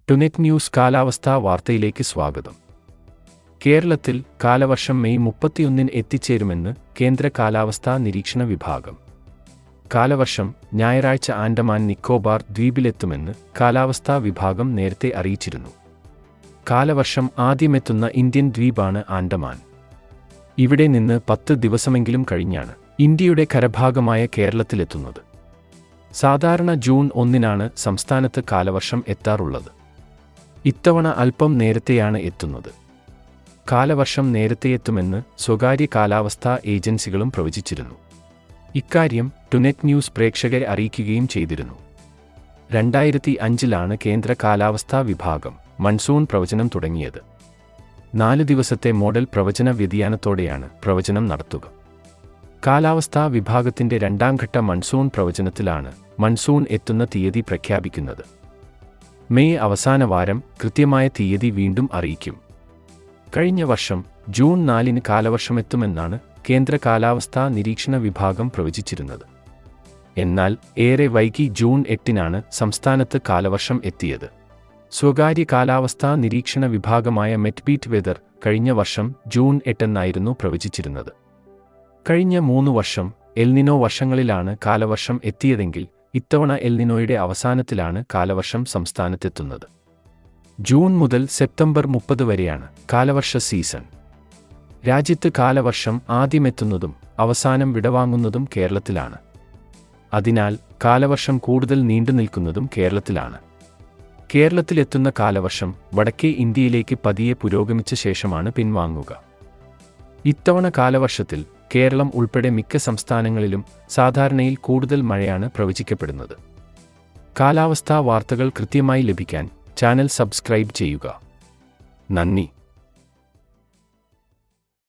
ടുനെറ്റ് news കാലാവസ്ഥാ വാർത്തയിലേക്ക് സ്വാഗതം. കേരളത്തിൽ കാലവർഷം മെയ് 31-ന് എത്തിച്ചേരുമെന്ന് കേന്ദ്ര കാലാവസ്ഥാ നിരീക്ഷണ വിഭാഗം. കാലവർഷം ഞായറാഴ്ച ആൻഡമാൻ നിക്കോബാർ ദ്വീപിലെത്തുമെന്ന് കാലാവസ്ഥാ വിഭാഗം നേരത്തെ അറിയിച്ചിരുന്നു. കാലവർഷം ആദ്യമെത്തുന്ന ഇന്ത്യൻ ദ്വീപാണ് ആൻഡമാൻ. ഇവിടെ നിന്ന് 10 ദിവസമെങ്കിലും കഴിഞ്ഞാണ് ഇന്ത്യയുടെ കരഭാഗമായ കേരളത്തിലെത്തുന്നത്. സാധാരണ ജൂൺ 1-നാണ് സംസ്ഥാനത്ത് കാലവർഷം എത്താറുള്ളത്. ഇത്തവണ അല്പം നേരത്തെയാണ് എത്തുന്നത്. കാലവർഷം നേരത്തെയെത്തുമെന്ന് സ്വകാര്യ കാലാവസ്ഥാ ഏജൻസികളും പ്രവചിച്ചിരുന്നു. ഇക്കാര്യം ടുനെറ്റ് ന്യൂസ് പ്രേക്ഷകരെ അറിയിക്കുകയും ചെയ്തിരുന്നു. 2005-ലാണ് കേന്ദ്ര കാലാവസ്ഥാ വിഭാഗം മൺസൂൺ പ്രവചനം തുടങ്ങിയത്. 4 ദിവസത്തെ മോഡൽ പ്രവചന വ്യതിയാനത്തോടെയാണ് പ്രവചനം നടത്തുക. കാലാവസ്ഥാ വിഭാഗത്തിന്റെ 2ാം ഘട്ട മൺസൂൺ പ്രവചനത്തിലാണ് മൺസൂൺ എത്തുന്ന തീയതി പ്രഖ്യാപിക്കുന്നത്. മെയ് അവസാന വാരം കൃത്യമായ തീയതി വീണ്ടും അറിയിക്കും. കഴിഞ്ഞ വർഷം ജൂൺ 4-ന് കാലവർഷമെത്തുമെന്നാണ് കേന്ദ്ര കാലാവസ്ഥാ നിരീക്ഷണ വിഭാഗം പ്രവചിച്ചിരുന്നത്. എന്നാൽ ഏറെ വൈകി ജൂൺ 8-നാണ് സംസ്ഥാനത്ത് കാലവർഷം എത്തിയത്. സ്വകാര്യ കാലാവസ്ഥാ നിരീക്ഷണ വിഭാഗമായ മെറ്റ്ബീറ്റ് വെതർ കഴിഞ്ഞ വർഷം ജൂൺ 8 എന്നായിരുന്നു പ്രവചിച്ചിരുന്നത്. കഴിഞ്ഞ 3 വർഷം എൽനിനോ വർഷങ്ങളിലാണ് കാലവർഷം എത്തിയതെങ്കിൽ ഇത്തവണ എൽനിനോയുടെ അവസാനത്തിലാണ് കാലവർഷം സംസ്ഥാനത്തെത്തുന്നത്. ജൂൺ മുതൽ സെപ്റ്റംബർ 30 വരെയാണ് കാലവർഷ സീസൺ. രാജ്യത്ത് കാലവർഷം ആദ്യമെത്തുന്നതും അവസാനം വിടവാങ്ങുന്നതും കേരളത്തിലാണ്. അതിനാൽ കാലവർഷം കൂടുതൽ നീണ്ടുനിൽക്കുന്നതും കേരളത്തിലാണ്. കേരളത്തിലെത്തുന്ന കാലവർഷം വടക്കേ ഇന്ത്യയിലേക്ക് പതിയെ പുരോഗമിച്ച ശേഷമാണ് പിൻവാങ്ങുക. ഇത്തവണ കാലവർഷത്തിൽ കേരളം ഉൾപ്പെടെ മിക്ക സംസ്ഥാനങ്ങളിലും സാധാരണയിൽ കൂടുതൽ മഴയാണ് പ്രവചിക്കപ്പെടുന്നത്. കാലാവസ്ഥാ വാർത്തകൾ കൃത്യമായി ലഭിക്കാൻ ചാനൽ സബ്സ്ക്രൈബ് ചെയ്യുക. നന്ദി.